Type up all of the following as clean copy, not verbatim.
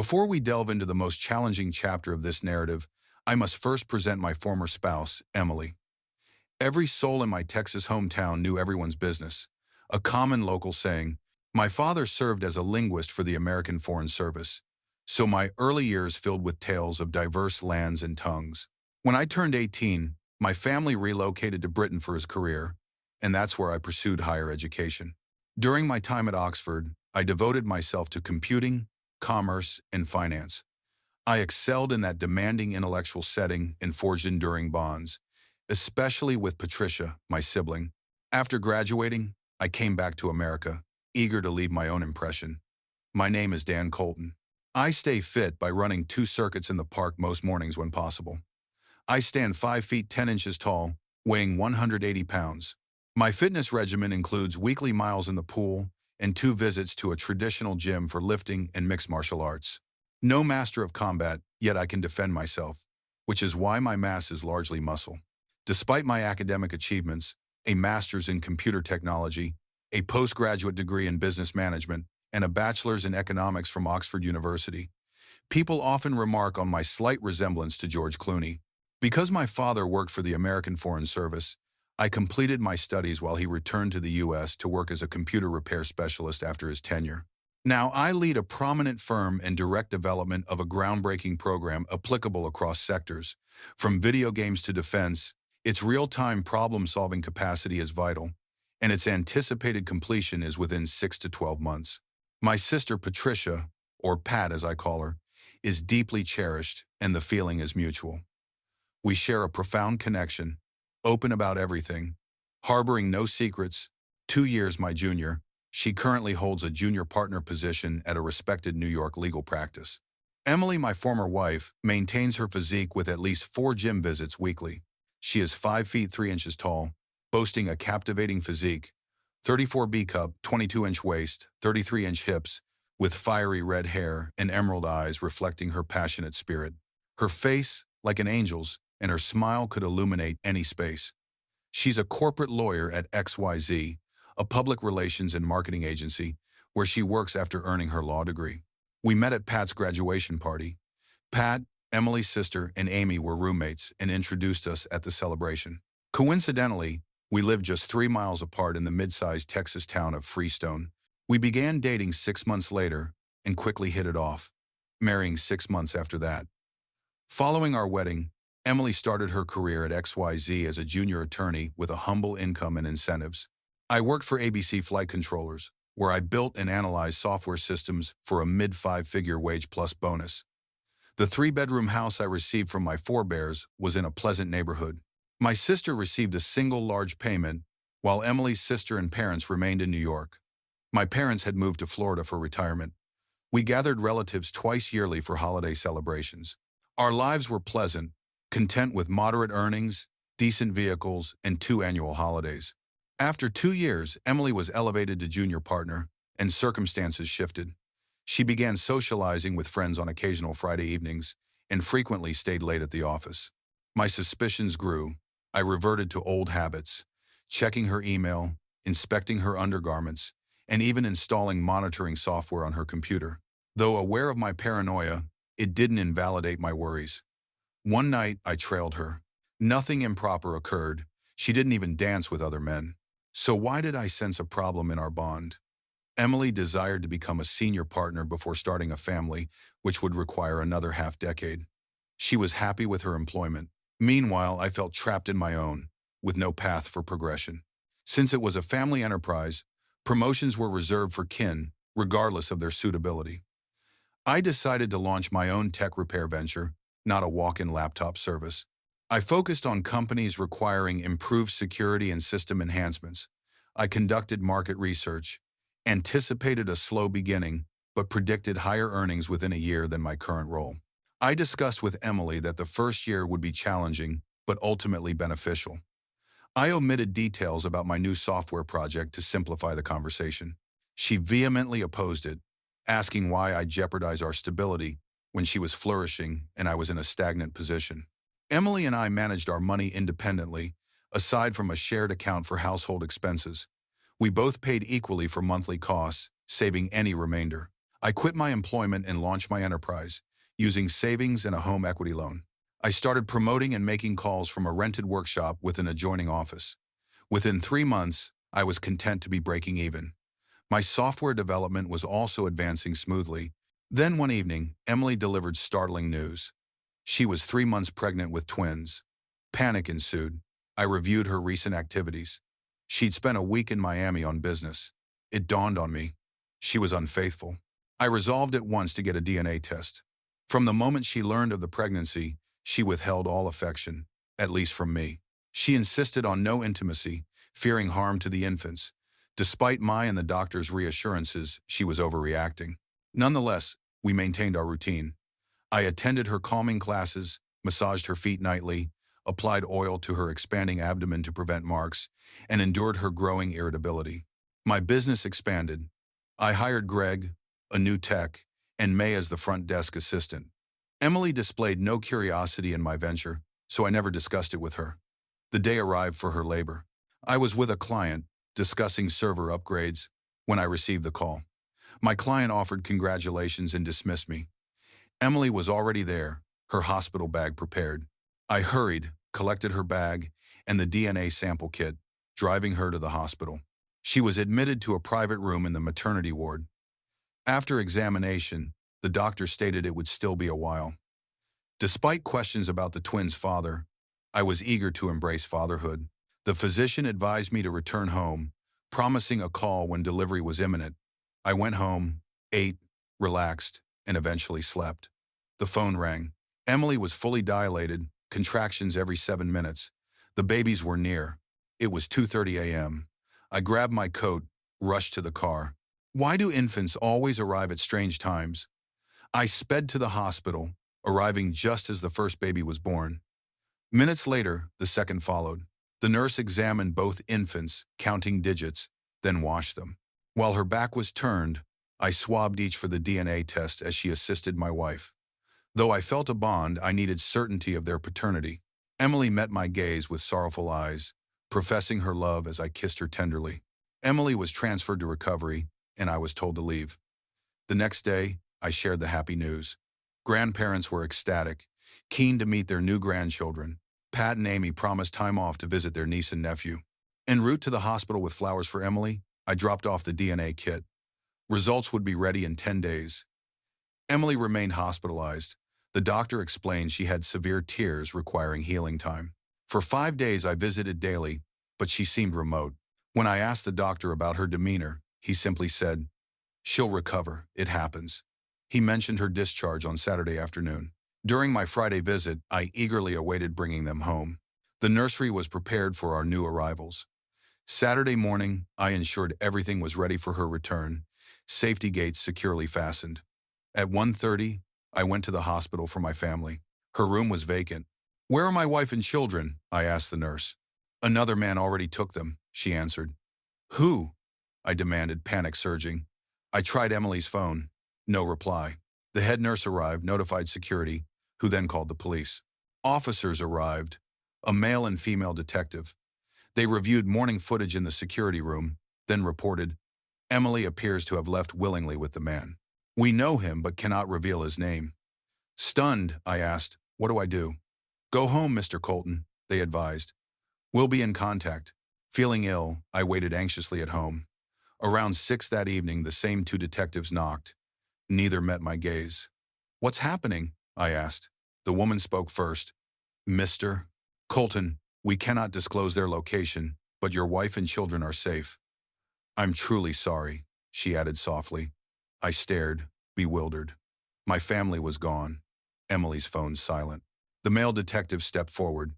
Before we delve into the most challenging chapter of this narrative, I must first present my former spouse, Emily. Every soul in my Texas hometown knew everyone's business, a common local saying. My father served as a linguist for the American Foreign Service, so my early years filled with tales of diverse lands and tongues. When I turned 18, my family relocated to Britain for his career, and that's where I pursued higher education. During my time at Oxford, I devoted myself to computing, commerce, and finance. I excelled in that demanding intellectual setting and forged enduring bonds, especially with Patricia, my sibling. After graduating, I came back to America, eager to leave my own impression. My name is Dan Colton. I stay fit by running 2 circuits in the park most mornings when possible. I stand 5 feet 10 inches tall, weighing 180 pounds. My fitness regimen includes weekly miles in the pool and 2 visits to a traditional gym for lifting and mixed martial arts. No master of combat, yet I can defend myself, which is why my mass is largely muscle. Despite my academic achievements, a master's in computer technology, a postgraduate degree in business management, and a bachelor's in economics from Oxford University, people often remark on my slight resemblance to George Clooney. Because my father worked for the American Foreign Service, I completed my studies while he returned to the U.S. to work as a computer repair specialist after his tenure. Now, I lead a prominent firm and direct development of a groundbreaking program applicable across sectors. From video games to defense, its real-time problem-solving capacity is vital, and its anticipated completion is within 6 to 12 months. My sister Patricia, or Pat as I call her, is deeply cherished, and the feeling is mutual. We share a profound connection, open about everything, harboring no secrets. 2 years my junior, she currently holds a junior partner position at a respected New York legal practice. Emily, my former wife, maintains her physique with at least 4 gym visits weekly. She is 5 feet 3 inches tall, boasting a captivating physique, 34 B cup, 22-inch waist, 33-inch hips, with fiery red hair and emerald eyes reflecting her passionate spirit. Her face, like an angel's, and her smile could illuminate any space. She's a corporate lawyer at XYZ, a public relations and marketing agency, where she works after earning her law degree. We met at Pat's graduation party. Pat, Emily's sister, and Amy were roommates and introduced us at the celebration. Coincidentally, we lived just 3 miles apart in the mid-sized Texas town of Freestone. We began dating 6 months later and quickly hit it off, marrying 6 months after that. Following our wedding, Emily started her career at XYZ as a junior attorney with a humble income and incentives. I worked for ABC Flight Controllers, where I built and analyzed software systems for a mid-5-figure wage plus bonus. The 3-bedroom house I received from my forebears was in a pleasant neighborhood. My sister received a single large payment, while Emily's sister and parents remained in New York. My parents had moved to Florida for retirement. We gathered relatives twice yearly for holiday celebrations. Our lives were pleasant, content with moderate earnings, decent vehicles, and 2 annual holidays. After 2 years, Emily was elevated to junior partner, and circumstances shifted. She began socializing with friends on occasional Friday evenings and frequently stayed late at the office. My suspicions grew. I reverted to old habits, checking her email, inspecting her undergarments, and even installing monitoring software on her computer. Though aware of my paranoia, it didn't invalidate my worries. One night, I trailed her. Nothing improper occurred. She didn't even dance with other men. So why did I sense a problem in our bond? Emily desired to become a senior partner before starting a family, which would require another half-decade. She was happy with her employment. Meanwhile, I felt trapped in my own, with no path for progression. Since it was a family enterprise, promotions were reserved for kin, regardless of their suitability. I decided to launch my own tech repair venture, not a walk-in laptop service. I focused on companies requiring improved security and system enhancements. I conducted market research, anticipated a slow beginning, but predicted higher earnings within a year than my current role. I discussed with Emily that the first year would be challenging, but ultimately beneficial. I omitted details about my new software project to simplify the conversation. She vehemently opposed it, asking why I jeopardize our stability when she was flourishing and I was in a stagnant position. Emily and I managed our money independently, aside from a shared account for household expenses. We both paid equally for monthly costs, saving any remainder. I quit my employment and launched my enterprise, using savings and a home equity loan. I started promoting and making calls from a rented workshop with an adjoining office. Within 3 months, I was content to be breaking even. My software development was also advancing smoothly. Then one evening, Emily delivered startling news. She was 3 months pregnant with twins. Panic ensued. I reviewed her recent activities. She'd spent a week in Miami on business. It dawned on me. She was unfaithful. I resolved at once to get a DNA test. From the moment she learned of the pregnancy, she withheld all affection, at least from me. She insisted on no intimacy, fearing harm to the infants. Despite my and the doctor's reassurances, she was overreacting. Nonetheless, we maintained our routine. I attended her calming classes, massaged her feet nightly, applied oil to her expanding abdomen to prevent marks, and endured her growing irritability. My business expanded. I hired Greg, a new tech, and May as the front desk assistant. Emily displayed no curiosity in my venture, so I never discussed it with her. The day arrived for her labor. I was with a client, discussing server upgrades, when I received the call. My client offered congratulations and dismissed me. Emily was already there, her hospital bag prepared. I hurried, collected her bag and the DNA sample kit, driving her to the hospital. She was admitted to a private room in the maternity ward. After examination, the doctor stated it would still be a while. Despite questions about the twins' father, I was eager to embrace fatherhood. The physician advised me to return home, promising a call when delivery was imminent. I went home, ate, relaxed, and eventually slept. The phone rang. Emily was fully dilated, contractions every 7 minutes. The babies were near. It was 2:30 a.m. I grabbed my coat, rushed to the car. Why do infants always arrive at strange times? I sped to the hospital, arriving just as the first baby was born. Minutes later, the second followed. The nurse examined both infants, counting digits, then washed them. While her back was turned, I swabbed each for the DNA test as she assisted my wife. Though I felt a bond, I needed certainty of their paternity. Emily met my gaze with sorrowful eyes, professing her love as I kissed her tenderly. Emily was transferred to recovery, and I was told to leave. The next day, I shared the happy news. Grandparents were ecstatic, keen to meet their new grandchildren. Pat and Amy promised time off to visit their niece and nephew. En route to the hospital with flowers for Emily, I dropped off the DNA kit. Results would be ready in 10 days. Emily remained hospitalized. The doctor explained she had severe tears requiring healing time. For 5 days I visited daily, but she seemed remote. When I asked the doctor about her demeanor, he simply said, "She'll recover, it happens." He mentioned her discharge on Saturday afternoon. During my Friday visit, I eagerly awaited bringing them home. The nursery was prepared for our new arrivals. Saturday morning, I ensured everything was ready for her return, safety gates securely fastened. At 1:30, I went to the hospital for my family. Her room was vacant. "Where are my wife and children?" I asked the nurse. "Another man already took them," she answered. "Who?" I demanded, panic surging. I tried Emily's phone. No reply. The head nurse arrived, notified security, who then called the police. Officers arrived, a male and female detective. They reviewed morning footage in the security room, then reported, "Emily appears to have left willingly with the man. We know him but cannot reveal his name." Stunned, I asked, "What do I do?" "Go home, Mr. Colton," they advised. "We'll be in contact." Feeling ill, I waited anxiously at home. Around 6 that evening, the same two detectives knocked. Neither met my gaze. "What's happening?" I asked. The woman spoke first. "Mr. Colton, we cannot disclose their location, but your wife and children are safe." "I'm truly sorry," she added softly. I stared, bewildered. My family was gone. Emily's phone silent. The male detective stepped forward.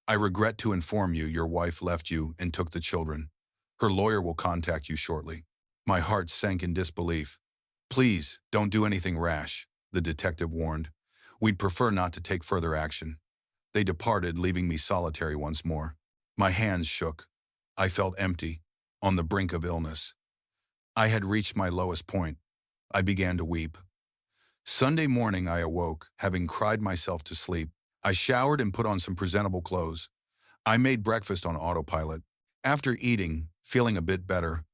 "I regret to inform you your wife left you and took the children. Her lawyer will contact you shortly." My heart sank in disbelief. "Please, don't do anything rash," the detective warned. "We'd prefer not to take further action." They departed, leaving me solitary once more. My hands shook. I felt empty, on the brink of illness. I had reached my lowest point. I began to weep. Sunday morning I awoke, having cried myself to sleep. I showered and put on some presentable clothes. I made breakfast on autopilot. After eating, feeling a bit better,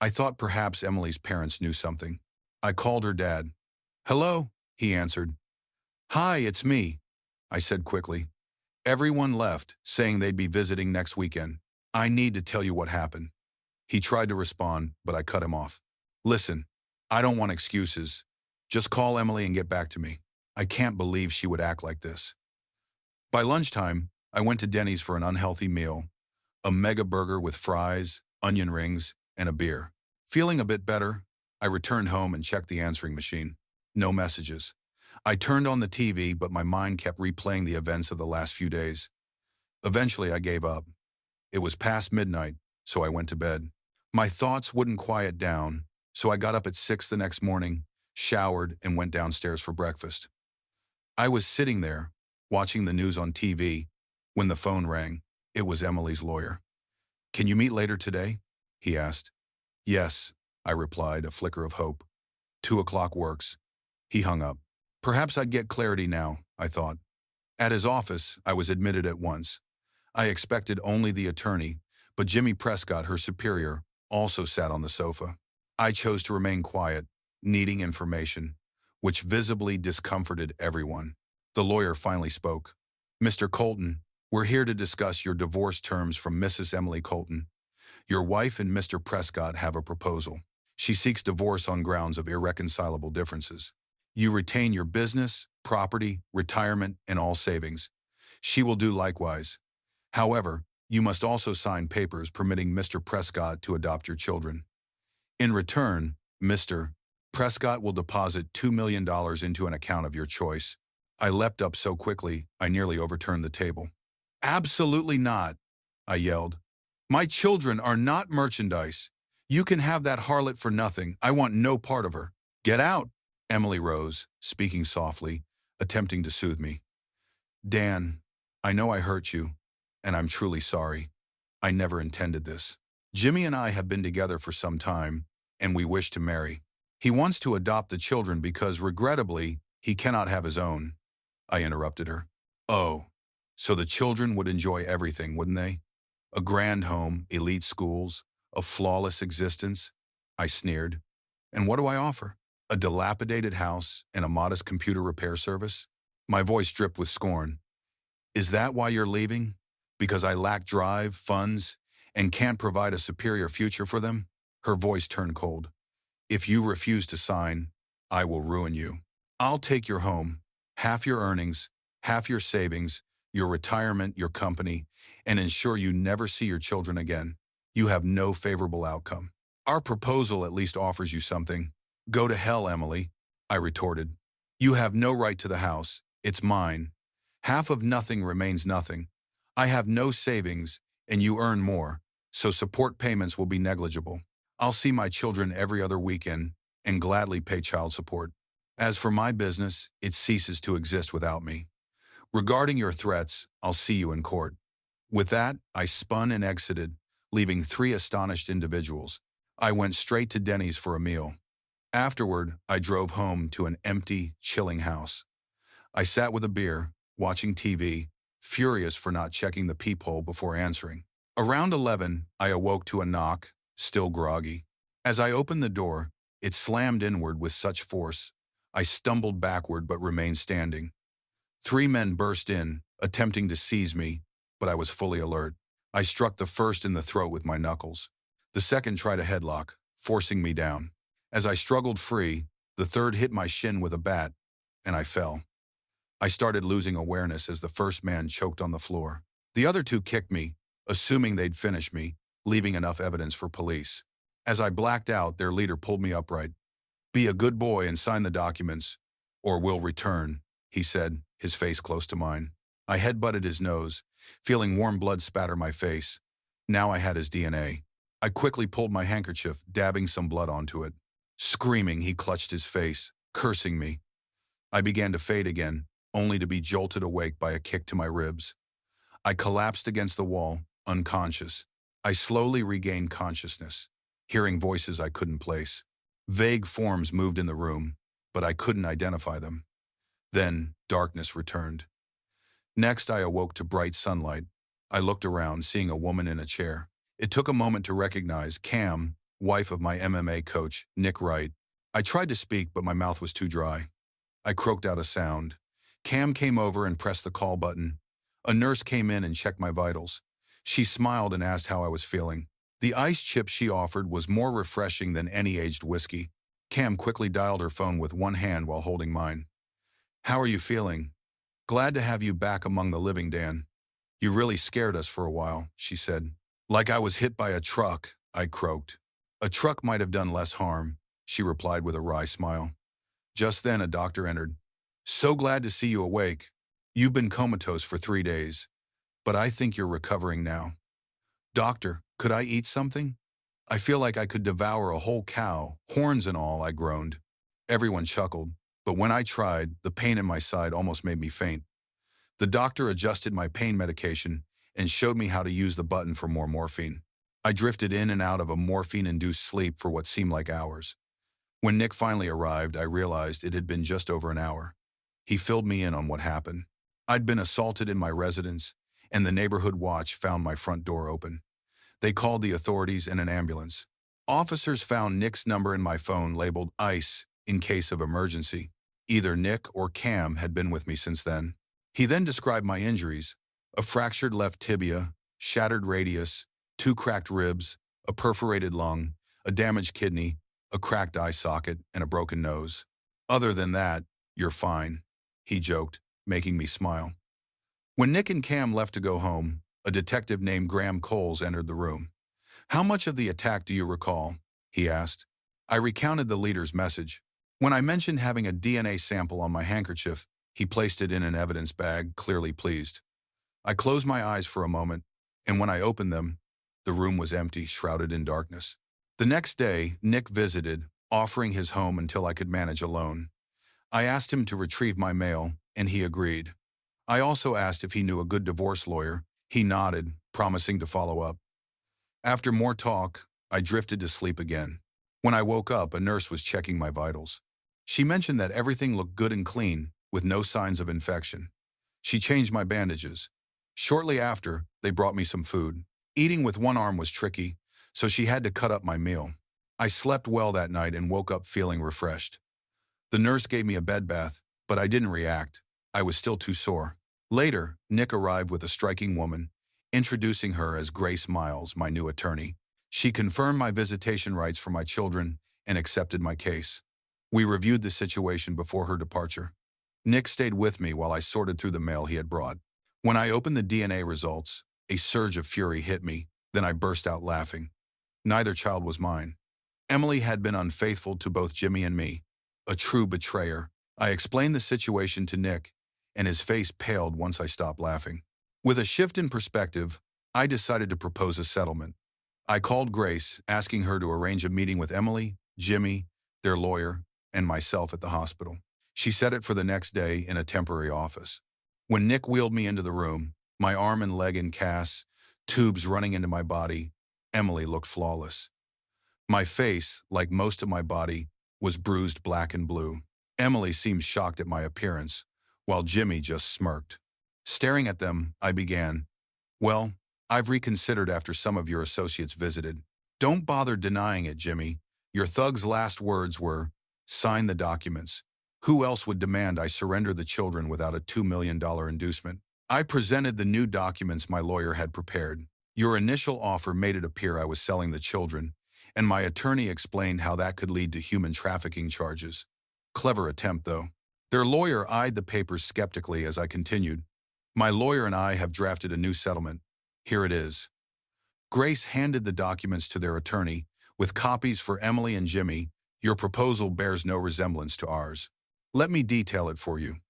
I thought perhaps Emily's parents knew something. I called her dad. "Hello," he answered. "Hi, it's me," I said quickly. Everyone left, saying they'd be visiting next weekend. "I need to tell you what happened." He tried to respond, but I cut him off. "Listen, I don't want excuses. Just call Emily and get back to me. I can't believe she would act like this." By lunchtime, I went to Denny's for an unhealthy meal, a mega burger with fries, onion rings, and a beer. Feeling a bit better, I returned home and checked the answering machine. No messages. I turned on the TV, but my mind kept replaying the events of the last few days. Eventually, I gave up. It was past midnight, so I went to bed. My thoughts wouldn't quiet down, so I got up at 6 the next morning, showered, and went downstairs for breakfast. I was sitting there, watching the news on TV, when the phone rang. It was Emily's lawyer. "Can you meet later today?" he asked. "Yes," I replied, a flicker of hope. 2 o'clock works." He hung up. Perhaps I'd get clarity now, I thought. At his office, I was admitted at once. I expected only the attorney, but Jimmy Prescott, her superior, also sat on the sofa. I chose to remain quiet, needing information, which visibly discomforted everyone. The lawyer finally spoke. "Mr. Colton, we're here to discuss your divorce terms from Mrs. Emily Colton. Your wife and Mr. Prescott have a proposal. She seeks divorce on grounds of irreconcilable differences. You retain your business, property, retirement, and all savings. She will do likewise. However, you must also sign papers permitting Mr. Prescott to adopt your children. In return, Mr. Prescott will deposit $2 million into an account of your choice." I leapt up so quickly, I nearly overturned the table. "Absolutely not," I yelled. "My children are not merchandise. You can have that harlot for nothing. I want no part of her. Get out." Emily rose, speaking softly, attempting to soothe me. "Dan, I know I hurt you, and I'm truly sorry. I never intended this. Jimmy and I have been together for some time, and we wish to marry. He wants to adopt the children because, regrettably, he cannot have his own." I interrupted her. "Oh, so the children would enjoy everything, wouldn't they? A grand home, elite schools, a flawless existence?" I sneered. "And what do I offer? A dilapidated house and a modest computer repair service?" My voice dripped with scorn. "Is that why you're leaving? Because I lack drive, funds, and can't provide a superior future for them?" Her voice turned cold. "If you refuse to sign, I will ruin you. I'll take your home, half your earnings, half your savings, your retirement, your company, and ensure you never see your children again. You have no favorable outcome. Our proposal at least offers you something." "Go to hell, Emily," I retorted. "You have no right to the house. It's mine. Half of nothing remains nothing. I have no savings, and you earn more, so support payments will be negligible. I'll see my children every other weekend and gladly pay child support. As for my business, it ceases to exist without me. Regarding your threats, I'll see you in court." With that, I spun and exited, leaving 3 astonished individuals. I went straight to Denny's for a meal. Afterward, I drove home to an empty, chilling house. I sat with a beer, watching TV, furious for not checking the peephole before answering. Around 11, I awoke to a knock, still groggy. As I opened the door, it slammed inward with such force. I stumbled backward but remained standing. 3 men burst in, attempting to seize me, but I was fully alert. I struck the first in the throat with my knuckles. The second tried a headlock, forcing me down. As I struggled free, the third hit my shin with a bat, and I fell. I started losing awareness as the first man choked on the floor. The other 2 kicked me, assuming they'd finish me, leaving enough evidence for police. As I blacked out, their leader pulled me upright. "Be a good boy and sign the documents, or we'll return," he said, his face close to mine. I headbutted his nose, feeling warm blood spatter my face. Now I had his DNA. I quickly pulled my handkerchief, dabbing some blood onto it. Screaming, he clutched his face, cursing me. I began to fade again, only to be jolted awake by a kick to my ribs. I collapsed against the wall, unconscious. I slowly regained consciousness, hearing voices I couldn't place. Vague forms moved in the room, but I couldn't identify them. Then, darkness returned. Next, I awoke to bright sunlight. I looked around, seeing a woman in a chair. It took a moment to recognize Cam, wife of my MMA coach, Nick Wright. I tried to speak, but my mouth was too dry. I croaked out a sound. Cam came over and pressed the call button. A nurse came in and checked my vitals. She smiled and asked how I was feeling. The ice chip she offered was more refreshing than any aged whiskey. Cam quickly dialed her phone with one hand while holding mine. "How are you feeling?" "Glad to have you back among the living, Dan. You really scared us for a while," she said. "Like I was hit by a truck," I croaked. "A truck might have done less harm," she replied with a wry smile. Just then a doctor entered. "So glad to see you awake. You've been comatose for 3 days, but I think you're recovering now." "Doctor, could I eat something? I feel like I could devour a whole cow, horns and all," I groaned. Everyone chuckled, but when I tried, the pain in my side almost made me faint. The doctor adjusted my pain medication and showed me how to use the button for more morphine. I drifted in and out of a morphine-induced sleep for what seemed like hours. When Nick finally arrived, I realized it had been just over an hour. He filled me in on what happened. I'd been assaulted in my residence, and the neighborhood watch found my front door open. They called the authorities and an ambulance. Officers found Nick's number in my phone labeled ICE in case of emergency. Either Nick or Cam had been with me since then. He then described my injuries: a fractured left tibia, shattered radius, 2 cracked ribs, a perforated lung, a damaged kidney, a cracked eye socket, and a broken nose. "Other than that, you're fine," he joked, making me smile. When Nick and Cam left to go home, a detective named Graham Coles entered the room. "How much of the attack do you recall?" he asked. I recounted the leader's message. When I mentioned having a DNA sample on my handkerchief, he placed it in an evidence bag, clearly pleased. I closed my eyes for a moment, and when I opened them, the room was empty, shrouded in darkness. The next day, Nick visited, offering his home until I could manage alone. I asked him to retrieve my mail, and he agreed. I also asked if he knew a good divorce lawyer. He nodded, promising to follow up. After more talk, I drifted to sleep again. When I woke up, a nurse was checking my vitals. She mentioned that everything looked good and clean, with no signs of infection. She changed my bandages. Shortly after, they brought me some food. Eating with one arm was tricky, so she had to cut up my meal. I slept well that night and woke up feeling refreshed. The nurse gave me a bed bath, but I didn't react. I was still too sore. Later, Nick arrived with a striking woman, introducing her as Grace Miles, my new attorney. She confirmed my visitation rights for my children and accepted my case. We reviewed the situation before her departure. Nick stayed with me while I sorted through the mail he had brought. When I opened the DNA results, a surge of fury hit me, then I burst out laughing. Neither child was mine. Emily had been unfaithful to both Jimmy and me, a true betrayer. I explained the situation to Nick, and his face paled once I stopped laughing. With a shift in perspective, I decided to propose a settlement. I called Grace, asking her to arrange a meeting with Emily, Jimmy, their lawyer, and myself at the hospital. She set it for the next day in a temporary office. When Nick wheeled me into the room, my arm and leg in casts, tubes running into my body, Emily looked flawless. My face, like most of my body, was bruised black and blue. Emily seemed shocked at my appearance, while Jimmy just smirked. Staring at them, I began, "Well, I've reconsidered after some of your associates visited." "Don't bother denying it, Jimmy. Your thug's last words were, 'Sign the documents.' Who else would demand I surrender the children without a $2 million inducement?" I presented the new documents my lawyer had prepared. Your initial offer made it appear I was selling the children, and my attorney explained how that could lead to human trafficking charges. Clever attempt, though. Their lawyer eyed the papers skeptically as I continued. "My lawyer and I have drafted a new settlement. Here it is." Grace handed the documents to their attorney, with copies for Emily and Jimmy. "Your proposal bears no resemblance to ours. Let me detail it for you.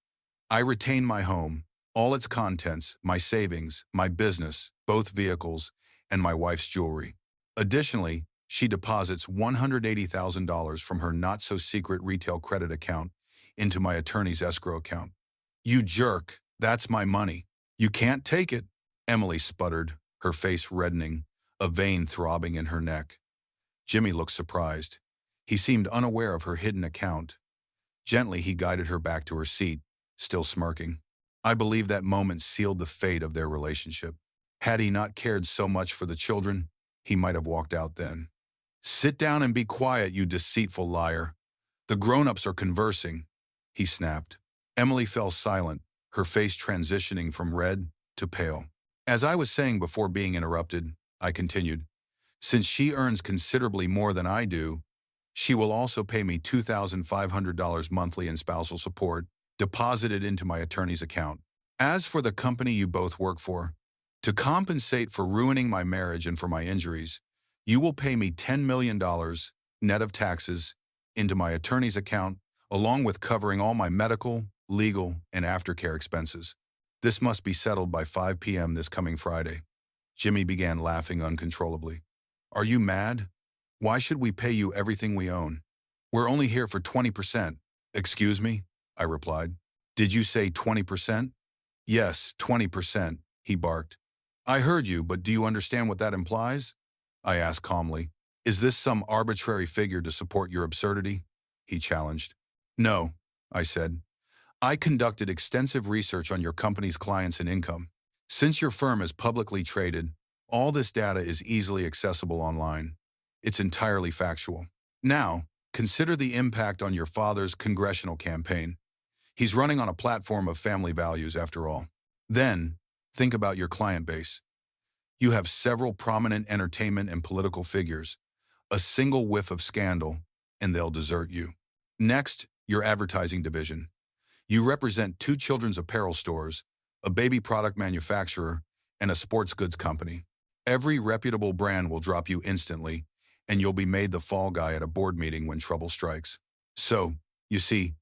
I retain my home, all its contents, my savings, my business, both vehicles, and my wife's jewelry. Additionally, she deposits $180,000 from her not-so-secret retail credit account into my attorney's escrow account." "You jerk, that's my money. You can't take it," Emily sputtered, her face reddening, a vein throbbing in her neck. Jimmy looked surprised. He seemed unaware of her hidden account. Gently, he guided her back to her seat, still smirking. I believe that moment sealed the fate of their relationship. Had he not cared so much for the children, he might have walked out then. "Sit down and be quiet, you deceitful liar." The grown-ups are conversing, he snapped. Emily fell silent, her face transitioning from red to pale. As I was saying before being interrupted, I continued, since she earns considerably more than I do, she will also pay me $2,500 monthly in spousal support, deposited into my attorney's account. As for the company you both work for, to compensate for ruining my marriage and for my injuries, you will pay me $10 million, net of taxes, into my attorney's account, along with covering all my medical, legal, and aftercare expenses. This must be settled by 5 p.m. this coming Friday. Jimmy began laughing uncontrollably. Are you mad? Why should we pay you everything we own? We're only here for 20%. Excuse me? I replied. Did you say 20%? Yes, 20%, he barked. I heard you, but do you understand what that implies? I asked calmly. Is this some arbitrary figure to support your absurdity? He challenged. No, I said. I conducted extensive research on your company's clients and income. Since your firm is publicly traded, all this data is easily accessible online. It's entirely factual. Now, consider the impact on your father's congressional campaign. He's running on a platform of family values, after all. Then, think about your client base. You have several prominent entertainment and political figures. A single whiff of scandal, and they'll desert you. Next, your advertising division. You represent 2 children's apparel stores, a baby product manufacturer, and a sports goods company. Every reputable brand will drop you instantly, and you'll be made the fall guy at a board meeting when trouble strikes. So, you see,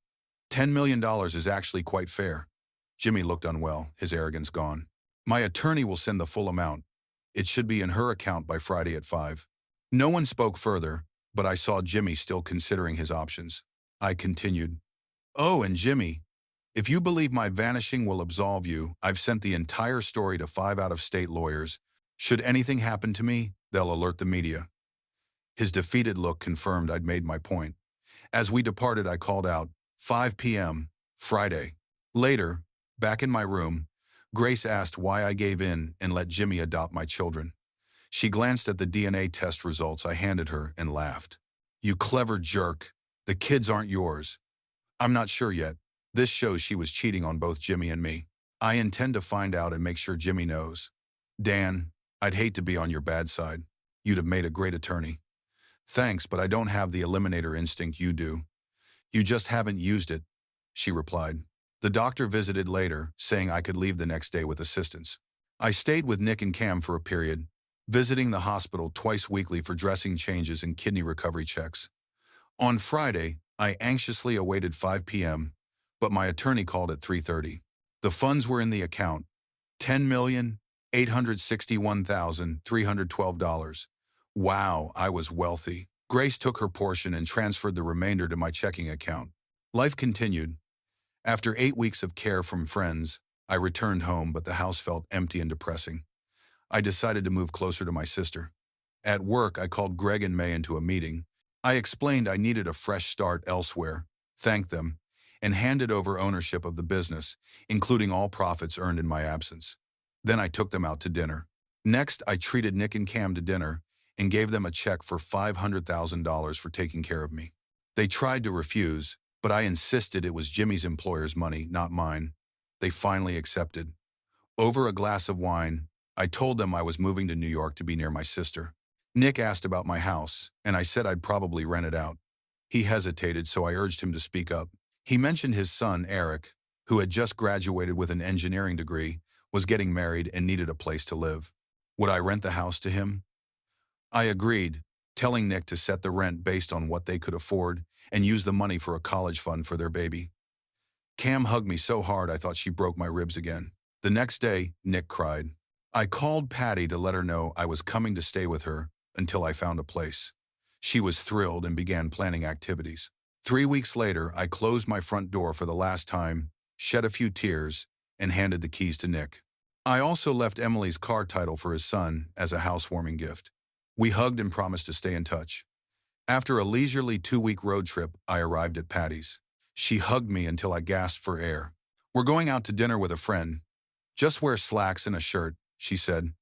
$10 million is actually quite fair. Jimmy looked unwell, his arrogance gone. My attorney will send the full amount. It should be in her account by Friday at 5. No one spoke further, but I saw Jimmy still considering his options. I continued. Oh, and Jimmy, if you believe my vanishing will absolve you, I've sent the entire story to 5 out-of-state lawyers. Should anything happen to me, they'll alert the media. His defeated look confirmed I'd made my point. As we departed, I called out, 5 p.m., Friday. Later, back in my room, Grace asked why I gave in and let Jimmy adopt my children. She glanced at the DNA test results I handed her and laughed. You clever jerk. The kids aren't yours. I'm not sure yet. This shows she was cheating on both Jimmy and me. I intend to find out and make sure Jimmy knows. Dan, I'd hate to be on your bad side. You'd have made a great attorney. Thanks, but I don't have the eliminator instinct you do. You just haven't used it, she replied. The doctor visited later, saying I could leave the next day with assistance. I stayed with Nick and Cam for a period, visiting the hospital twice weekly for dressing changes and kidney recovery checks. On Friday, I anxiously awaited 5 p.m., but my attorney called at 3:30. The funds were in the account, $10,861,312. Wow, I was wealthy. Grace took her portion and transferred the remainder to my checking account. Life continued. After 8 weeks of care from friends, I returned home, but the house felt empty and depressing. I decided to move closer to my sister. At work, I called Greg and May into a meeting. I explained I needed a fresh start elsewhere, thanked them, and handed over ownership of the business, including all profits earned in my absence. Then I took them out to dinner. Next, I treated Nick and Cam to dinner and gave them a check for $500,000 for taking care of me. They tried to refuse, but I insisted it was Jimmy's employer's money, not mine. They finally accepted. Over a glass of wine, I told them I was moving to New York to be near my sister. Nick asked about my house, and I said I'd probably rent it out. He hesitated, so I urged him to speak up. He mentioned his son, Eric, who had just graduated with an engineering degree, was getting married, and needed a place to live. Would I rent the house to him? I agreed, telling Nick to set the rent based on what they could afford and use the money for a college fund for their baby. Cam hugged me so hard I thought she broke my ribs again. The next day, Nick cried. I called Patty to let her know I was coming to stay with her until I found a place. She was thrilled and began planning activities. 3 weeks later, I closed my front door for the last time, shed a few tears, and handed the keys to Nick. I also left Emily's car title for his son as a housewarming gift. We hugged and promised to stay in touch. After a leisurely 2-week road trip, I arrived at Patty's. She hugged me until I gasped for air. We're going out to dinner with a friend. Just wear slacks and a shirt, she said.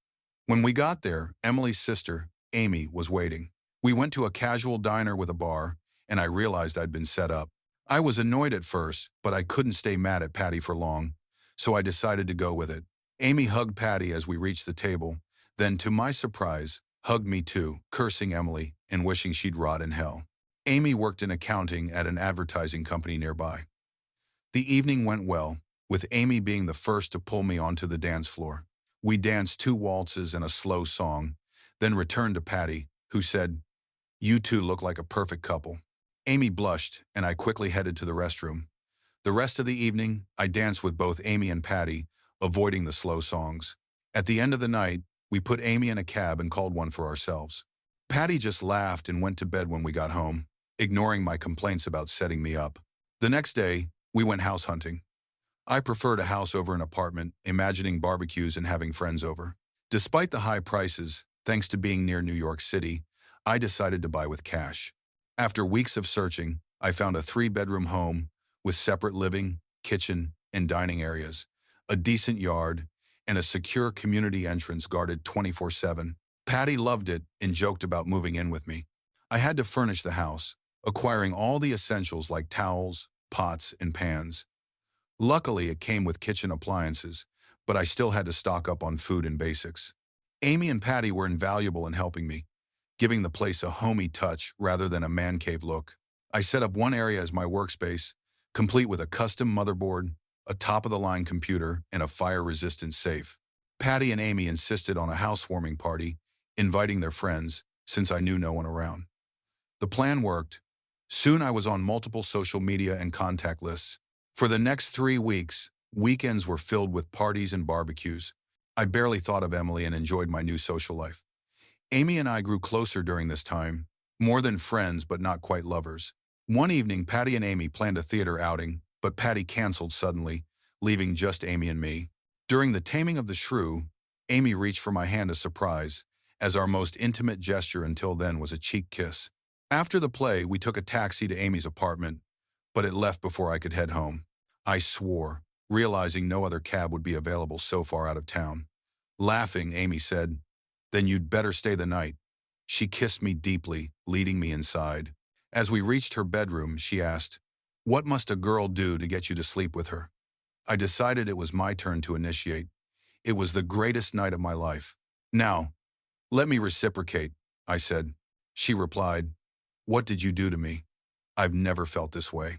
When we got there, Emily's sister, Amy, was waiting. We went to a casual diner with a bar, and I realized I'd been set up. I was annoyed at first, but I couldn't stay mad at Patty for long, so I decided to go with it. Amy hugged Patty as we reached the table, then, to my surprise, hugged me too, cursing Emily and wishing she'd rot in hell. Amy worked in accounting at an advertising company nearby. The evening went well, with Amy being the first to pull me onto the dance floor. We danced 2 waltzes and a slow song, then returned to Patty, who said, "You two look like a perfect couple." Amy blushed, and I quickly headed to the restroom. The rest of the evening, I danced with both Amy and Patty, avoiding the slow songs. At the end of the night, we put Amy in a cab and called one for ourselves. Patty just laughed and went to bed when we got home, ignoring my complaints about setting me up. The next day, we went house hunting. I preferred a house over an apartment, imagining barbecues and having friends over. Despite the high prices, thanks to being near New York City, I decided to buy with cash. After weeks of searching, I found a 3-bedroom home with separate living, kitchen, and dining areas, a decent yard, and a secure community entrance guarded 24/7. Patty loved it and joked about moving in with me. I had to furnish the house, acquiring all the essentials like towels, pots, and pans. Luckily, it came with kitchen appliances, but I still had to stock up on food and basics. Amy and Patty were invaluable in helping me, giving the place a homey touch rather than a man cave look. I set up one area as my workspace, complete with a custom motherboard, a top-of-the-line computer, and a fire-resistant safe. Patty and Amy insisted on a housewarming party, inviting their friends, since I knew no one around. The plan worked. Soon I was on multiple social media and contact lists. For the next 3 weeks, weekends were filled with parties and barbecues. I barely thought of Emily and enjoyed my new social life. Amy and I grew closer during this time, more than friends but not quite lovers. One evening, Patty and Amy planned a theater outing, but Patty canceled suddenly, leaving just Amy and me. During the taming of the shrew, Amy reached for my hand as surprise, as our most intimate gesture until then was a cheek kiss. After the play, we took a taxi to Amy's apartment, but it left before I could head home. I swore, realizing no other cab would be available so far out of town. Laughing, Amy said, "Then you'd better stay the night." She kissed me deeply, leading me inside. As we reached her bedroom, she asked, "What must a girl do to get you to sleep with her?" I decided it was my turn to initiate. It was the greatest night of my life. "Now, let me reciprocate," I said. She replied, "What did you do to me? I've never felt this way."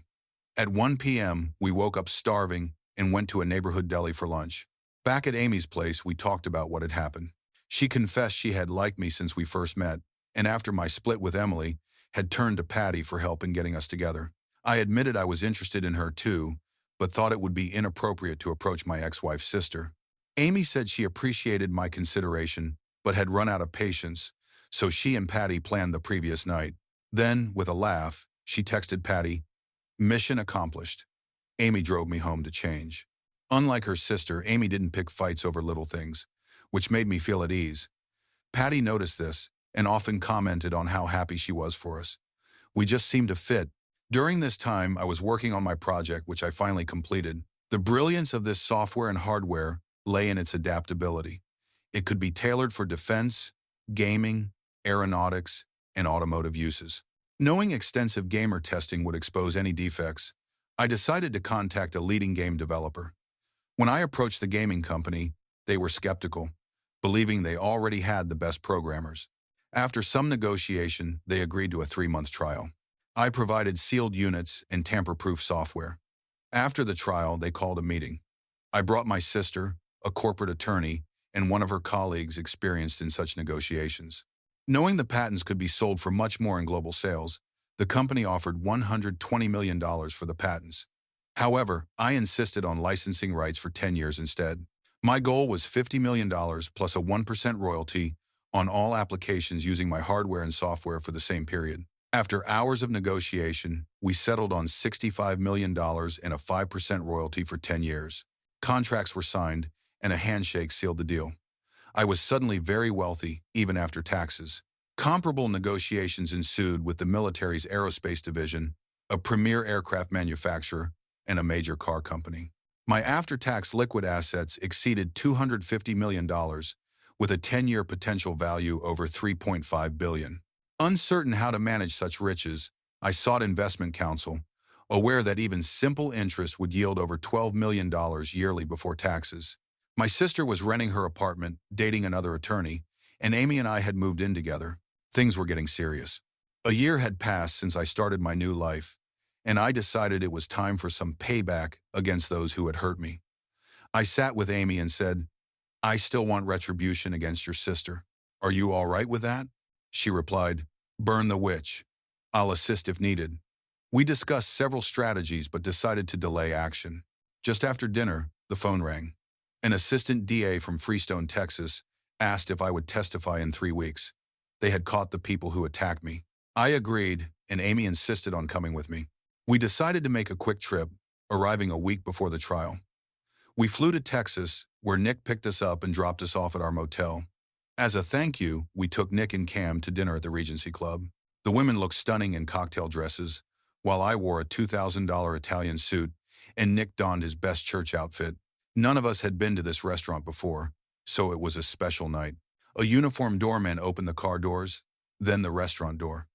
At 1 p.m., we woke up starving and went to a neighborhood deli for lunch. Back at Amy's place, we talked about what had happened. She confessed she had liked me since we first met, and after my split with Emily, had turned to Patty for help in getting us together. I admitted I was interested in her too, but thought it would be inappropriate to approach my ex-wife's sister. Amy said she appreciated my consideration, but had run out of patience, so she and Patty planned the previous night. Then, with a laugh, she texted Patty, "Mission accomplished." Amy drove me home to change. Unlike her sister, Amy didn't pick fights over little things, which made me feel at ease. Patty noticed this and often commented on how happy she was for us. We just seemed to fit. During this time, I was working on my project, which I finally completed. The brilliance of this software and hardware lay in its adaptability. It could be tailored for defense, gaming, aeronautics, and automotive uses. Knowing extensive gamer testing would expose any defects, I decided to contact a leading game developer. When I approached the gaming company, they were skeptical, believing they already had the best programmers. After some negotiation, they agreed to a 3-month trial. I provided sealed units and tamper-proof software. After the trial, they called a meeting. I brought my sister, a corporate attorney, and one of her colleagues experienced in such negotiations. Knowing the patents could be sold for much more in global sales, the company offered $120 million for the patents. However, I insisted on licensing rights for 10 years instead. My goal was $50 million plus a 1% royalty on all applications using my hardware and software for the same period. After hours of negotiation, we settled on $65 million and a 5% royalty for 10 years. Contracts were signed, and a handshake sealed the deal. I was suddenly very wealthy, even after taxes. Comparable negotiations ensued with the military's aerospace division, a premier aircraft manufacturer, and a major car company. My after-tax liquid assets exceeded $250 million, with a 10-year potential value over $3.5 billion. Uncertain how to manage such riches, I sought investment counsel, aware that even simple interest would yield over $12 million yearly before taxes. My sister was renting her apartment, dating another attorney, and Amy and I had moved in together. Things were getting serious. A year had passed since I started my new life, and I decided it was time for some payback against those who had hurt me. I sat with Amy and said, "I still want retribution against your sister. Are you all right with that?" She replied, "Burn the witch. I'll assist if needed." We discussed several strategies but decided to delay action. Just after dinner, the phone rang. An assistant DA from Freestone, Texas, asked if I would testify in 3 weeks. They had caught the people who attacked me. I agreed, and Amy insisted on coming with me. We decided to make a quick trip, arriving a week before the trial. We flew to Texas, where Nick picked us up and dropped us off at our motel. As a thank you, we took Nick and Cam to dinner at the Regency Club. The women looked stunning in cocktail dresses, while I wore a $2,000 Italian suit, and Nick donned his best church outfit. None of us had been to this restaurant before, so it was a special night. A uniformed doorman opened the car doors, then the restaurant door.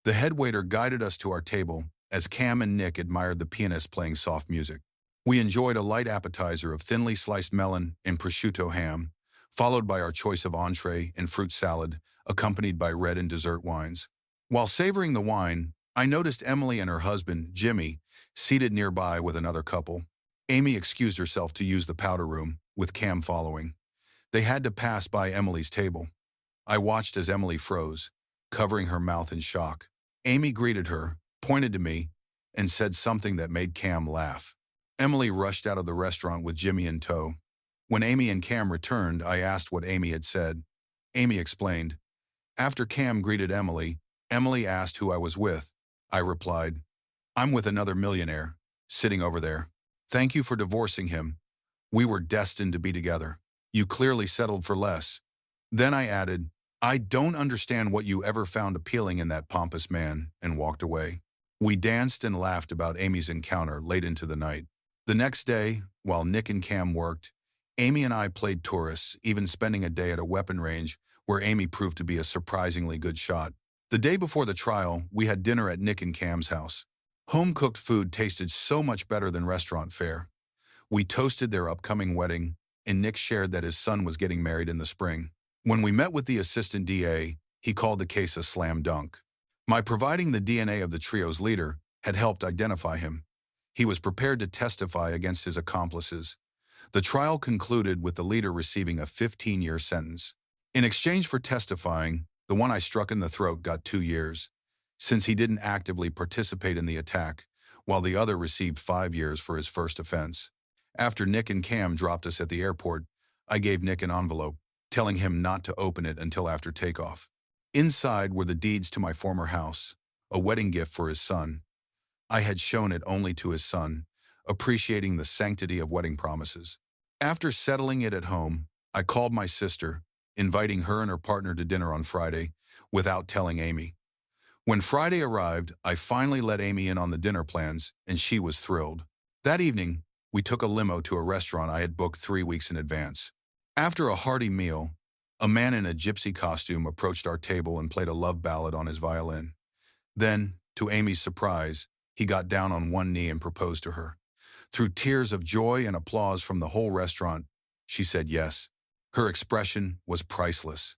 The head waiter guided us to our table as Cam and Nick admired the pianist playing soft music. We enjoyed a light appetizer of thinly sliced melon and prosciutto ham, followed by our choice of entree and fruit salad, accompanied by red and dessert wines. While savoring the wine, I noticed Emily and her husband, Jimmy, seated nearby with another couple. Amy excused herself to use the powder room, with Cam following. They had to pass by Emily's table. I watched as Emily froze, covering her mouth in shock. Amy greeted her, pointed to me, and said something that made Cam laugh. Emily rushed out of the restaurant with Jimmy in tow. When Amy and Cam returned, I asked what Amy had said. Amy explained. After Cam greeted Emily, Emily asked who I was with. I replied, "I'm with another millionaire, sitting over there. Thank you for divorcing him. We were destined to be together. You clearly settled for less." Then I added, "I don't understand what you ever found appealing in that pompous man," and walked away. We danced and laughed about Amy's encounter late into the night. The next day, while Nick and Cam worked, Amy and I played tourists, even spending a day at a weapon range where Amy proved to be a surprisingly good shot. The day before the trial, we had dinner at Nick and Cam's house. Home-cooked food tasted so much better than restaurant fare. We toasted their upcoming wedding, and Nick shared that his son was getting married in the spring. When we met with the assistant DA, he called the case a slam dunk. My providing the DNA of the trio's leader had helped identify him. He was prepared to testify against his accomplices. The trial concluded with the leader receiving a 15-year sentence. In exchange for testifying, the one I struck in the throat got 2 years, since he didn't actively participate in the attack, while the other received 5 years for his first offense. After Nick and Cam dropped us at the airport, I gave Nick an envelope, telling him not to open it until after takeoff. Inside were the deeds to my former house, a wedding gift for his son. I had shown it only to his son, appreciating the sanctity of wedding promises. After settling it at home, I called my sister, inviting her and her partner to dinner on Friday, without telling Amy. When Friday arrived, I finally let Amy in on the dinner plans, and she was thrilled. That evening, we took a limo to a restaurant I had booked 3 weeks in advance. After a hearty meal, a man in a gypsy costume approached our table and played a love ballad on his violin. Then, to Amy's surprise, he got down on one knee and proposed to her. Through tears of joy and applause from the whole restaurant, she said yes. Her expression was priceless.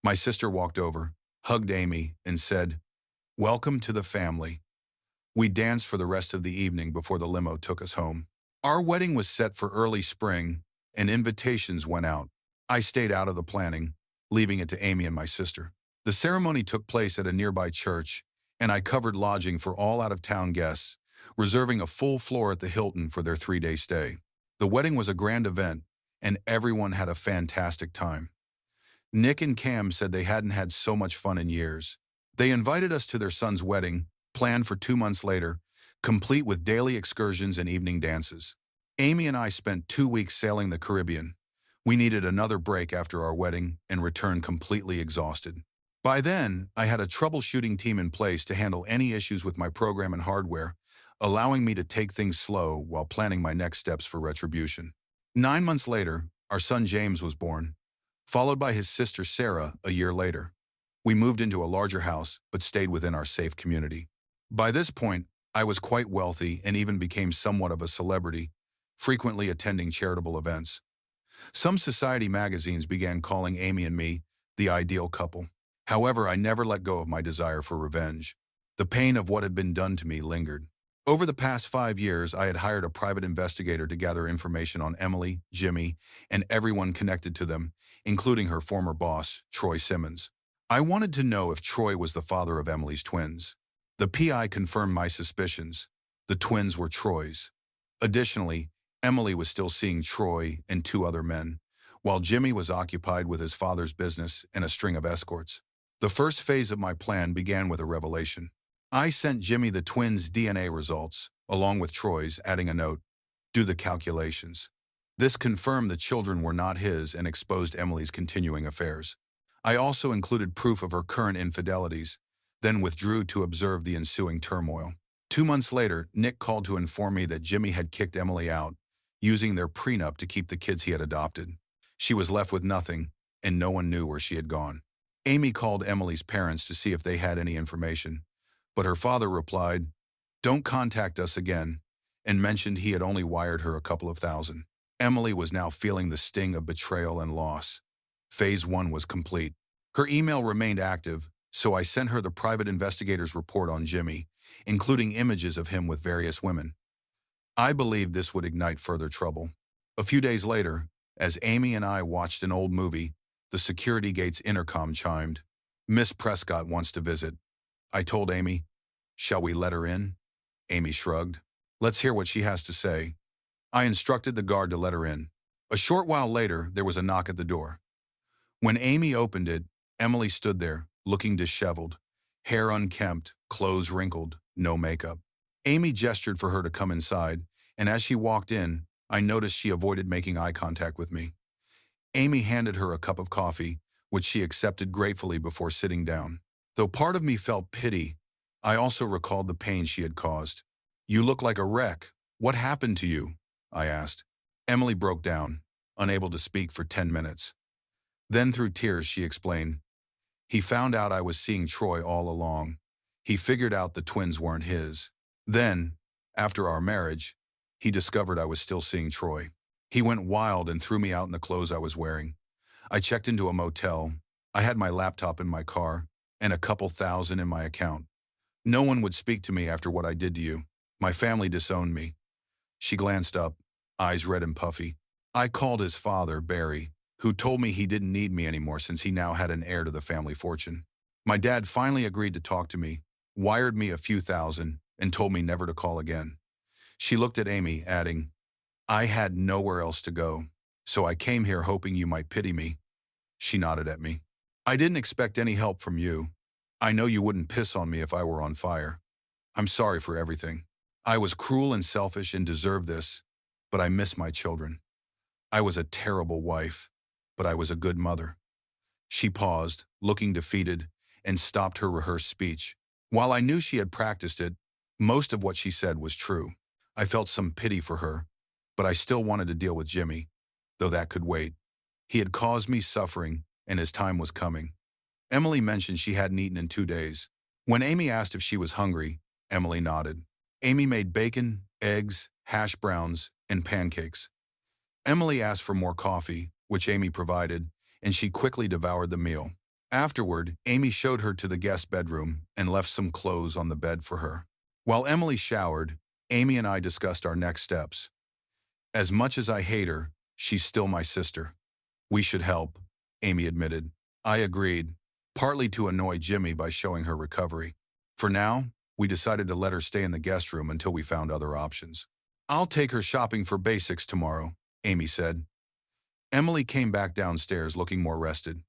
My sister walked over, hugged Amy, and said, "Welcome to the family." We danced for the rest of the evening before the limo took us home. Our wedding was set for early spring, and invitations went out. I stayed out of the planning, leaving it to Amy and my sister. The ceremony took place at a nearby church, and I covered lodging for all out-of-town guests, reserving a full floor at the Hilton for their 3-day stay. The wedding was a grand event, and everyone had a fantastic time. Nick and Cam said they hadn't had so much fun in years. They invited us to their son's wedding, planned for 2 months later, complete with daily excursions and evening dances. Amy and I spent 2 weeks sailing the Caribbean. We needed another break after our wedding and returned completely exhausted. By then, I had a troubleshooting team in place to handle any issues with my program and hardware, allowing me to take things slow while planning my next steps for retribution. 9 months later, our son James was born, followed by his sister Sarah a year later. We moved into a larger house, but stayed within our safe community. By this point, I was quite wealthy and even became somewhat of a celebrity, frequently attending charitable events. Some society magazines began calling Amy and me the ideal couple. However, I never let go of my desire for revenge. The pain of what had been done to me lingered. Over the past 5 years, I had hired a private investigator to gather information on Emily, Jimmy, and everyone connected to them, including her former boss, Troy Simmons. I wanted to know if Troy was the father of Emily's twins. The PI confirmed my suspicions. The twins were Troy's. Additionally, Emily was still seeing Troy and two other men, while Jimmy was occupied with his father's business and a string of escorts. The first phase of my plan began with a revelation. I sent Jimmy the twins' DNA results, along with Troy's, adding a note, "Do the calculations." This confirmed the children were not his and exposed Emily's continuing affairs. I also included proof of her current infidelities, then withdrew to observe the ensuing turmoil. 2 months later, Nick called to inform me that Jimmy had kicked Emily out, using their prenup to keep the kids he had adopted. She was left with nothing, and no one knew where she had gone. Amy called Emily's parents to see if they had any information, but her father replied, "Don't contact us again," and mentioned he had only wired her a couple of thousand. Emily was now feeling the sting of betrayal and loss. Phase 1 was complete. Her email remained active, so I sent her the private investigator's report on Jimmy, including images of him with various women. I believed this would ignite further trouble. A few days later, as Amy and I watched an old movie, the security gate's intercom chimed. "Miss Prescott wants to visit." I told Amy, "Shall we let her in?" Amy shrugged. "Let's hear what she has to say." I instructed the guard to let her in. A short while later, there was a knock at the door. When Amy opened it, Emily stood there, looking disheveled, hair unkempt, clothes wrinkled, no makeup. Amy gestured for her to come inside, and as she walked in, I noticed she avoided making eye contact with me. Amy handed her a cup of coffee, which she accepted gratefully before sitting down. Though part of me felt pity, I also recalled the pain she had caused. "You look like a wreck. What happened to you?" I asked. Emily broke down, unable to speak for 10 minutes. Then through tears she explained, "He found out I was seeing Troy all along. He figured out the twins weren't his. Then, after our marriage, he discovered I was still seeing Troy. He went wild and threw me out in the clothes I was wearing. I checked into a motel. I had my laptop in my car and a couple thousand in my account. No one would speak to me after what I did to you. My family disowned me." She glanced up, eyes red and puffy. "I called his father, Barry, who told me he didn't need me anymore since he now had an heir to the family fortune. My dad finally agreed to talk to me, wired me a few thousand, and told me never to call again." She looked at Amy, adding, "I had nowhere else to go, so I came here hoping you might pity me." She nodded at me. "I didn't expect any help from you. I know you wouldn't piss on me if I were on fire. I'm sorry for everything. I was cruel and selfish and deserved this, but I miss my children. I was a terrible wife, but I was a good mother." She paused, looking defeated, and stopped her rehearsed speech. While I knew she had practiced it, most of what she said was true. I felt some pity for her, but I still wanted to deal with Jimmy, though that could wait. He had caused me suffering, and his time was coming. Emily mentioned she hadn't eaten in 2 days. When Amy asked if she was hungry, Emily nodded. Amy made bacon, eggs, hash browns, and pancakes. Emily asked for more coffee, which Amy provided, and she quickly devoured the meal. Afterward, Amy showed her to the guest bedroom and left some clothes on the bed for her. While Emily showered, Amy and I discussed our next steps. As much as I hate her, she's still my sister. "We should help," Amy admitted. I agreed, partly to annoy Jimmy by showing her recovery. For now, we decided to let her stay in the guest room until we found other options. "I'll take her shopping for basics tomorrow," Amy said. Emily came back downstairs looking more rested.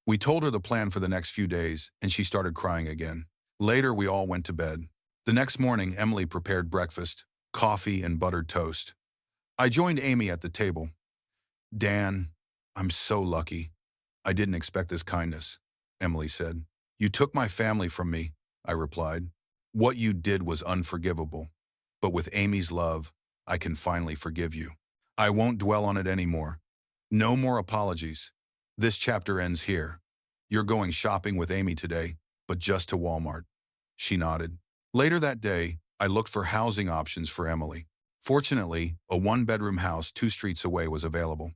We told her the plan for the next few days, and she started crying again. Later, we all went to bed. The next morning, Emily prepared breakfast, coffee, and buttered toast. I joined Amy at the table. "Dan, I'm so lucky. I didn't expect this kindness," Emily said. "You took my family from me," I replied. "What you did was unforgivable. But with Amy's love, I can finally forgive you. I won't dwell on it anymore. No more apologies. This chapter ends here. You're going shopping with Amy today, but just to Walmart." She nodded. Later that day, I looked for housing options for Emily. Fortunately, a one-bedroom house 2 streets away was available.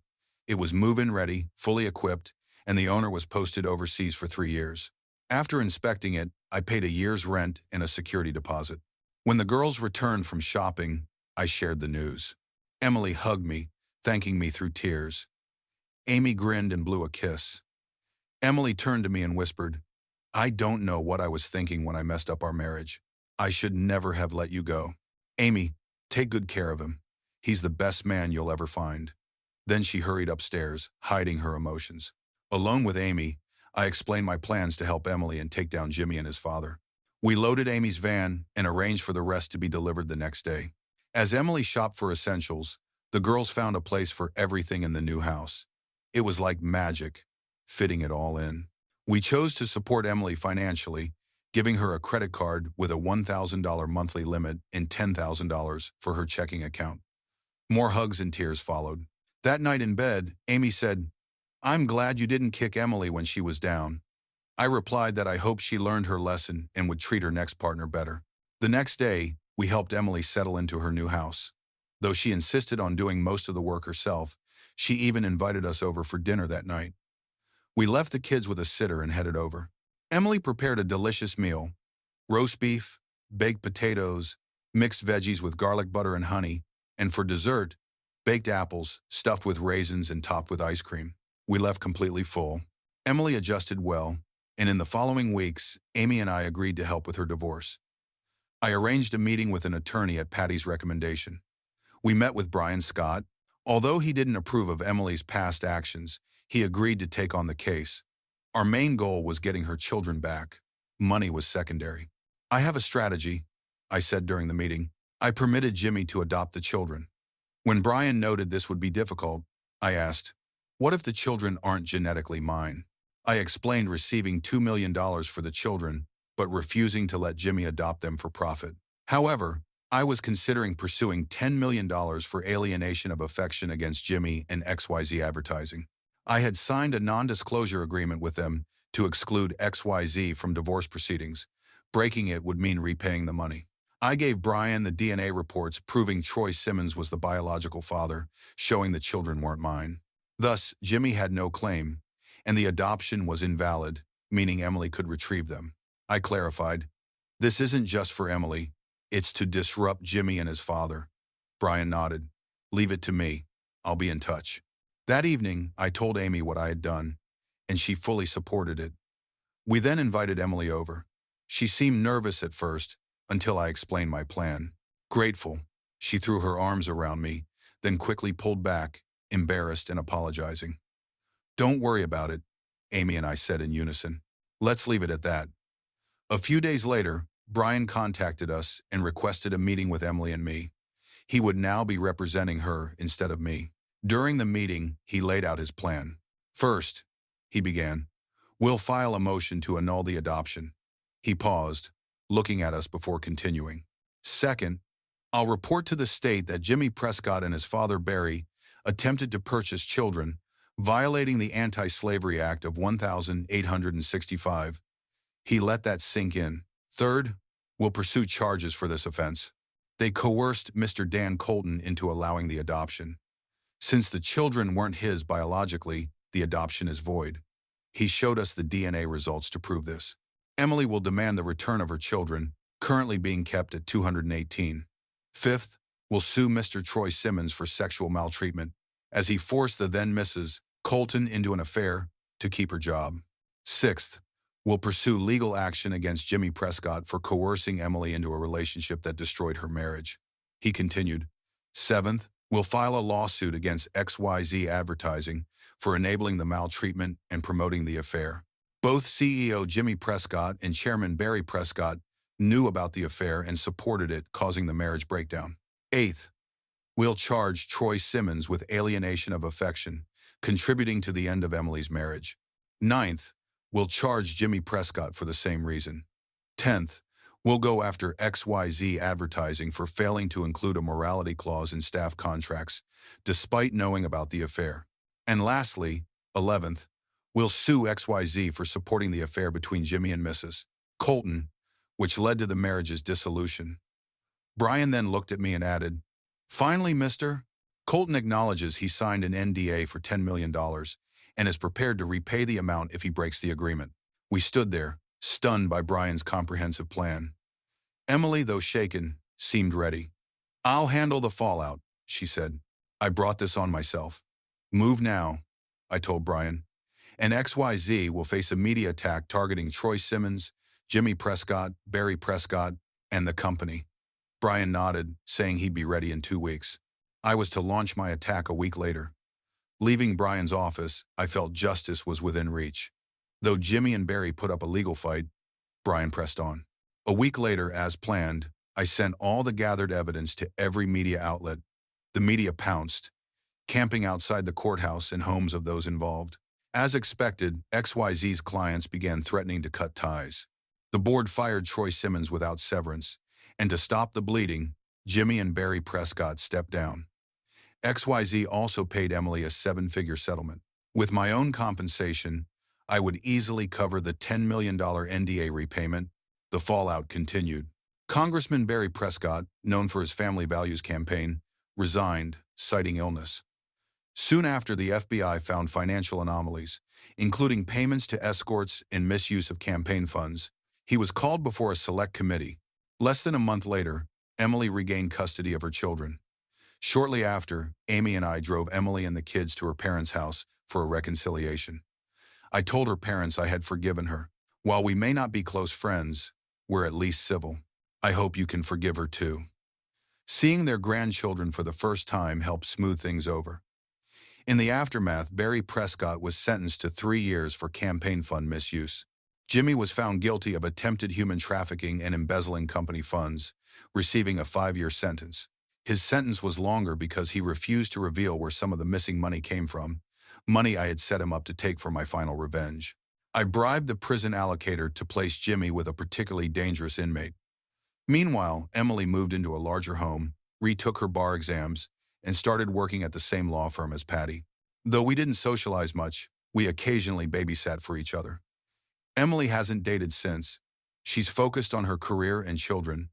It was move-in ready, fully equipped, and the owner was posted overseas for 3 years. After inspecting it, I paid a year's rent and a security deposit. When the girls returned from shopping, I shared the news. Emily hugged me, thanking me through tears. Amy grinned and blew a kiss. Emily turned to me and whispered, "I don't know what I was thinking when I messed up our marriage. I should never have let you go. Amy, take good care of him. He's the best man you'll ever find." Then she hurried upstairs, hiding her emotions. Alone with Amy, I explained my plans to help Emily and take down Jimmy and his father. We loaded Amy's van and arranged for the rest to be delivered the next day. As Emily shopped for essentials, the girls found a place for everything in the new house. It was like magic, fitting it all in. We chose to support Emily financially, giving her a credit card with a $1,000 monthly limit and $10,000 for her checking account. More hugs and tears followed. That night in bed, Amy said, "I'm glad you didn't kick Emily when she was down." I replied that I hoped she learned her lesson and would treat her next partner better. The next day, we helped Emily settle into her new house. Though she insisted on doing most of the work herself, she even invited us over for dinner that night. We left the kids with a sitter and headed over. Emily prepared a delicious meal: roast beef, baked potatoes, mixed veggies with garlic butter and honey, and for dessert, baked apples stuffed with raisins and topped with ice cream. We left completely full. Emily adjusted well, and in the following weeks, Amy and I agreed to help with her divorce. I arranged a meeting with an attorney at Patty's recommendation. We met with Brian Scott. Although he didn't approve of Emily's past actions, he agreed to take on the case. Our main goal was getting her children back. Money was secondary. "I have a strategy," I said during the meeting. I permitted Jimmy to adopt the children. When Brian noted this would be difficult, I asked, "What if the children aren't genetically mine?" I explained receiving $2 million for the children, but refusing to let Jimmy adopt them for profit. However, I was considering pursuing $10 million for alienation of affection against Jimmy and XYZ Advertising. I had signed a non-disclosure agreement with them to exclude XYZ from divorce proceedings. Breaking it would mean repaying the money. I gave Brian the DNA reports proving Troy Simmons was the biological father, showing the children weren't mine. Thus, Jimmy had no claim, and the adoption was invalid, meaning Emily could retrieve them. I clarified, "This isn't just for Emily, it's to disrupt Jimmy and his father." Brian nodded. "Leave it to me. I'll be in touch." That evening, I told Amy what I had done, and she fully supported it. We then invited Emily over. She seemed nervous at first, until I explained my plan. Grateful, she threw her arms around me, then quickly pulled back, embarrassed and apologizing. "Don't worry about it," Amy and I said in unison. "Let's leave it at that." A few days later, Brian contacted us and requested a meeting with Emily and me. He would now be representing her instead of me. During the meeting, he laid out his plan. "First," he began, "we'll file a motion to annul the adoption." He paused, looking at us before continuing. "Second, I'll report to the state that Jimmy Prescott and his father Barry attempted to purchase children, violating the Anti-Slavery Act of 1865. He let that sink in. Third, we'll pursue charges for this offense. They coerced Mr. Dan Colton into allowing the adoption. Since the children weren't his biologically, the adoption is void. He showed us the DNA results to prove this. Emily will demand the return of her children, currently being kept at 218. Fifth, we'll sue Mr. Troy Simmons for sexual maltreatment, as he forced the then Mrs. Colton into an affair to keep her job. Sixth, we'll pursue legal action against Jimmy Prescott for coercing Emily into a relationship that destroyed her marriage. He continued. Seventh, we'll file a lawsuit against XYZ Advertising for enabling the maltreatment and promoting the affair. Both CEO Jimmy Prescott and Chairman Barry Prescott knew about the affair and supported it, causing the marriage breakdown. Eighth, we'll charge Troy Simmons with alienation of affection, contributing to the end of Emily's marriage. Ninth, we'll charge Jimmy Prescott for the same reason. 10th, we'll go after XYZ Advertising for failing to include a morality clause in staff contracts, despite knowing about the affair. And lastly, 11th, we'll sue XYZ for supporting the affair between Jimmy and Mrs. Colton, which led to the marriage's dissolution. Brian then looked at me and added, "Finally, Mr. Colton acknowledges he signed an NDA for $10 million and is prepared to repay the amount if he breaks the agreement." We stood there, stunned by Brian's comprehensive plan. Emily, though shaken, seemed ready. "I'll handle the fallout," she said. "I brought this on myself." "Move now," I told Brian. "And XYZ will face a media attack targeting Troy Simmons, Jimmy Prescott, Barry Prescott, and the company." Brian nodded, saying he'd be ready in 2 weeks. I was to launch my attack a week later. Leaving Brian's office, I felt justice was within reach. Though Jimmy and Barry put up a legal fight, Brian pressed on. A week later, as planned, I sent all the gathered evidence to every media outlet. The media pounced, camping outside the courthouse and homes of those involved. As expected, XYZ's clients began threatening to cut ties. The board fired Troy Simmons without severance, and to stop the bleeding, Jimmy and Barry Prescott stepped down. XYZ also paid Emily a 7-figure settlement. With my own compensation, I would easily cover the $10 million NDA repayment. The fallout continued. Congressman Barry Prescott, known for his family values campaign, resigned, citing illness. Soon after, the FBI found financial anomalies, including payments to escorts and misuse of campaign funds. He was called before a select committee. Less than a month later, Emily regained custody of her children. Shortly after, Amy and I drove Emily and the kids to her parents' house for a reconciliation. I told her parents I had forgiven her. While we may not be close friends, we're at least civil. I hope you can forgive her too. Seeing their grandchildren for the first time helped smooth things over. In the aftermath, Barry Prescott was sentenced to 3 years for campaign fund misuse. Jimmy was found guilty of attempted human trafficking and embezzling company funds, receiving a 5-year sentence. His sentence was longer because he refused to reveal where some of the missing money came from, money I had set him up to take for my final revenge. I bribed the prison allocator to place Jimmy with a particularly dangerous inmate. Meanwhile, Emily moved into a larger home, retook her bar exams, and started working at the same law firm as Patty. Though we didn't socialize much, we occasionally babysat for each other. Emily hasn't dated since. She's focused on her career and children,